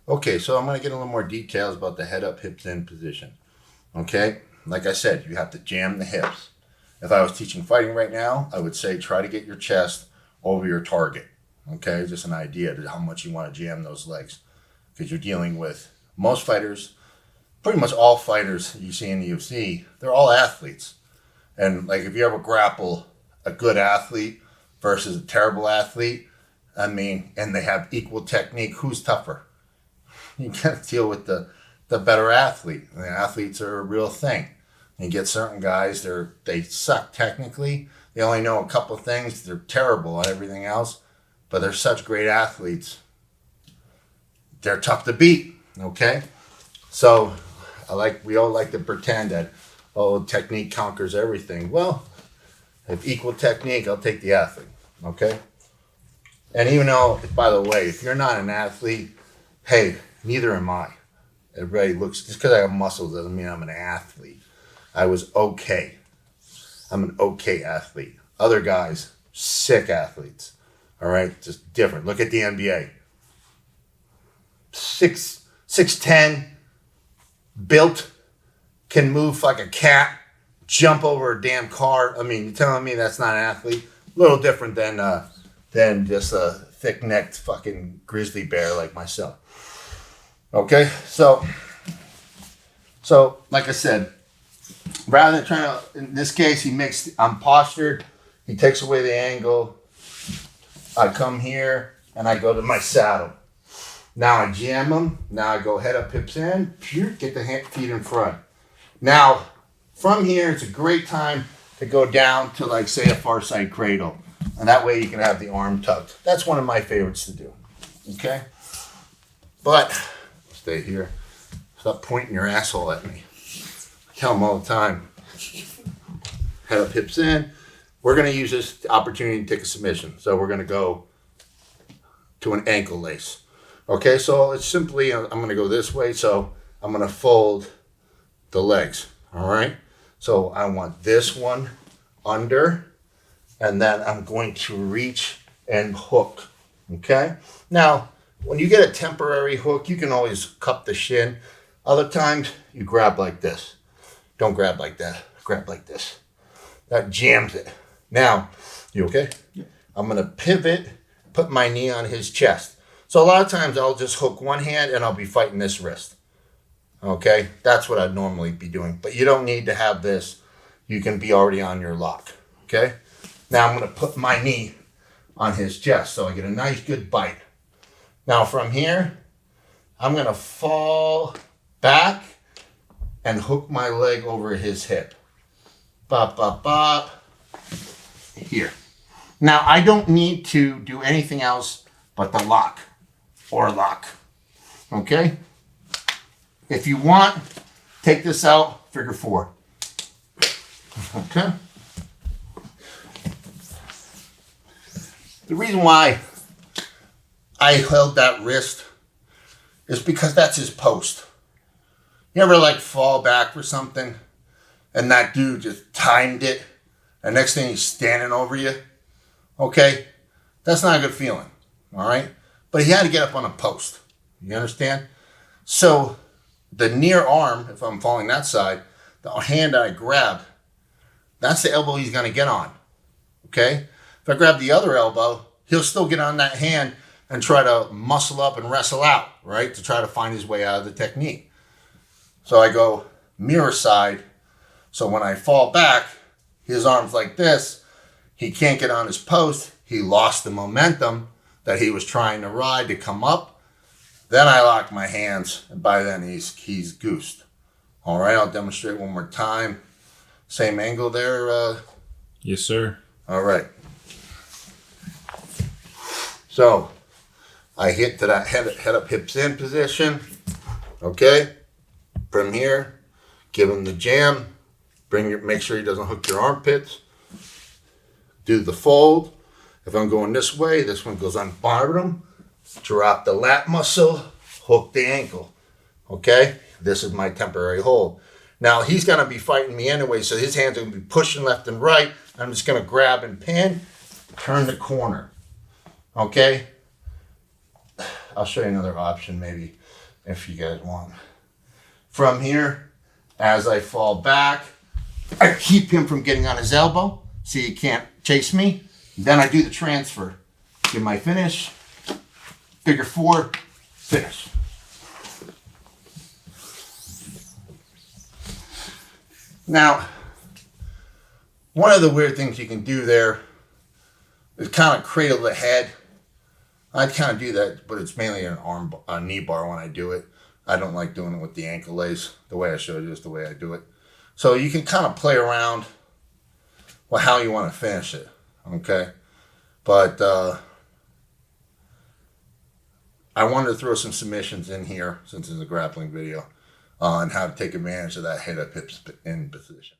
Okay, so I'm going to get a little more details about the head up, hips in position. Okay, like I said, you have to jam the hips. If I was teaching fighting right now, I would say try to get your chest over your target. Okay, just an idea of how much you want to jam those legs. Because you're dealing with most fighters, pretty much all fighters you see in the UFC, they're all athletes. And like if you ever grapple a good athlete versus a terrible athlete, I mean, and they have equal technique, who's tougher? You got to deal with the better athlete. And the athletes are a real thing. You get certain guys, they suck technically. They only know a couple things. They're terrible at everything else, but they're such great athletes. They're tough to beat. Okay, so we all like to pretend that technique conquers everything. Well, if equal technique, I'll take the athlete. Okay, and even though, by the way, if you're not an athlete, hey, neither am I. Everybody looks, just because I have muscles doesn't mean I'm an athlete. I was okay. I'm an okay athlete. Other guys, sick athletes. All right, just different. Look at the NBA. 6'10", built, can move like a cat, jump over a damn car. I mean, you're telling me that's not an athlete? A little different than just a thick-necked fucking grizzly bear like myself. Okay, so like I said, rather than trying to, in this case, I'm postured. He takes away the angle. I come here and I go to my saddle. Now I jam him. Now I go head up, hips in. Get the feet in front. Now, from here, it's a great time to go down to, like, say, a far side cradle. And that way you can have the arm tucked. That's one of my favorites to do. Okay? But, stay here. Stop pointing your asshole at me. I tell them all the time. Head up, hips in. We're going to use this opportunity to take a submission. So we're going to go to an ankle lace. Okay, so it's simply, I'm going to go this way. So I'm going to fold the legs. All right? So I want this one under, and then I'm going to reach and hook. Okay? Now, when you get a temporary hook, you can always cup the shin. Other times, you grab like this. Don't grab like that. Grab like this. That jams it. Now, you okay? Yeah. I'm going to pivot, put my knee on his chest. So a lot of times, I'll just hook one hand, and I'll be fighting this wrist. Okay? That's what I'd normally be doing. But you don't need to have this. You can be already on your lock. Okay? Now, I'm going to put my knee on his chest, so I get a nice, good bite. Now from here, I'm going to fall back and hook my leg over his hip. Bop, bop, bop. Here. Now, I don't need to do anything else but the lock or lock. Okay? If you want, take this out, figure 4. Okay? The reason why I held that wrist is because that's his post. You ever like fall back for something and that dude just timed it and next thing he's standing over you? Okay? That's not a good feeling. All right? But he had to get up on a post. You understand? So the near arm, if I'm falling that side, the hand I grab, that's the elbow he's going to get on. Okay? If I grab the other elbow, he'll still get on that hand and try to muscle up and wrestle out, right? To try to find his way out of the technique. So I go mirror side. So when I fall back, his arm's like this. He can't get on his post. He lost the momentum that he was trying to ride to come up. Then I lock my hands, and by then he's goosed. All right, I'll demonstrate one more time. Same angle there. Yes, sir. All right. So I hit to that head up, hips in position. Okay. From here, give him the jam. Make sure he doesn't hook your armpits. Do the fold. If I'm going this way, this one goes on bottom. Drop the lat muscle, hook the ankle. Okay? This is my temporary hold. Now, he's going to be fighting me anyway, so his hands are going to be pushing left and right. I'm just going to grab and pin, turn the corner. Okay? I'll show you another option maybe. if you guys want. From here, as I fall back, I keep him from getting on his elbow so he can't chase me. Then I do the transfer. Get my finish, figure 4, finish. Now, one of the weird things you can do there is kind of cradle the head. I kind of do that, but it's mainly a knee bar when I do it. I don't like doing it with the ankle lace. The way I showed you is the way I do it. So you can kind of play around with how you want to finish it, okay? But I wanted to throw some submissions in here since it's a grappling video on how to take advantage of that head up hips in position.